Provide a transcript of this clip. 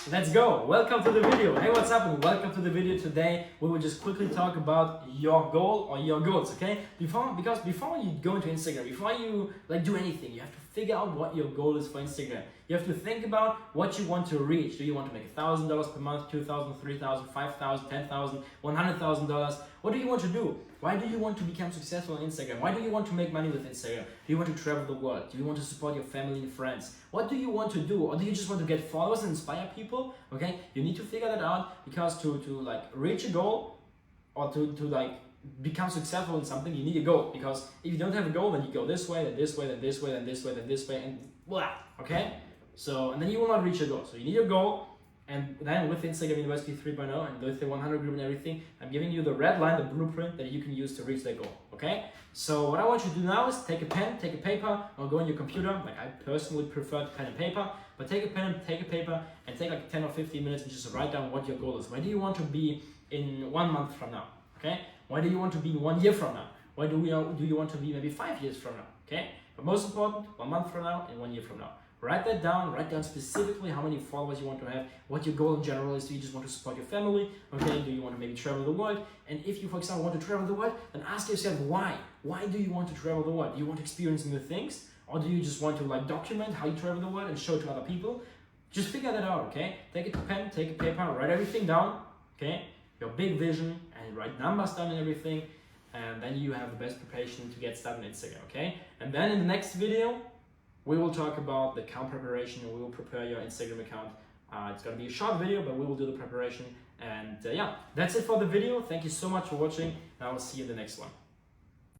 Let's go. Welcome to the video. Hey, what's up and welcome to the video. Today we will just quickly talk about your goal or your goals, okay? Because before you go into Instagram, before you do anything, you have to figure out what your goal is for Instagram. You have to think about what you want to reach. Do you want to make $1,000 per month, $2,000, $3,000, $5,000, $10,000, $100,000? What do you want to do? Why do you want to become successful on Instagram? Why do you want to make money with Instagram? Do you want to travel the world? Do you want to support your family and friends? What do you want to do? Or do you just want to get followers and inspire people? Okay, you need to figure that out, because to reach a goal or to become successful in something, you need a goal. Because if you don't have a goal, then you go this way, then this way, then this way, then this way, then this way, and blah. Okay, so and then you will not reach your goal. So you need a goal. And then with Instagram University 3.0 and with the 100 group and everything, I'm giving you the red line, the blueprint that you can use to reach that goal, okay? So what I want you to do now is take a pen, take a paper, or go on your computer. Like, I personally prefer pen and paper, but take a pen, take a paper, and take like 10 or 15 minutes and just write down what your goal is. Where do you want to be in 1 month from now, okay? Where do you want to be in 1 year from now? Where do you want to be maybe 5 years from now, okay? But most important, 1 month from now and 1 year from now. Write that down, write down specifically how many followers you want to have, what your goal in general is. Do you just want to support your family? Okay, do you want to maybe travel the world? And if you, for example, want to travel the world, then ask yourself why. Why do you want to travel the world? Do you want to experience new things? Or do you just want to document how you travel the world and show it to other people? Just figure that out, okay? Take a pen, take a paper, write everything down, okay? Your big vision, and write numbers down and everything. And then you have the best preparation to get started on Instagram, okay? And then in the next video, we will talk about the account preparation, and we will prepare your Instagram account. It's going to be a short video, but we will do the preparation. And yeah, that's it for the video. Thank you so much for watching, and I will see you in the next one.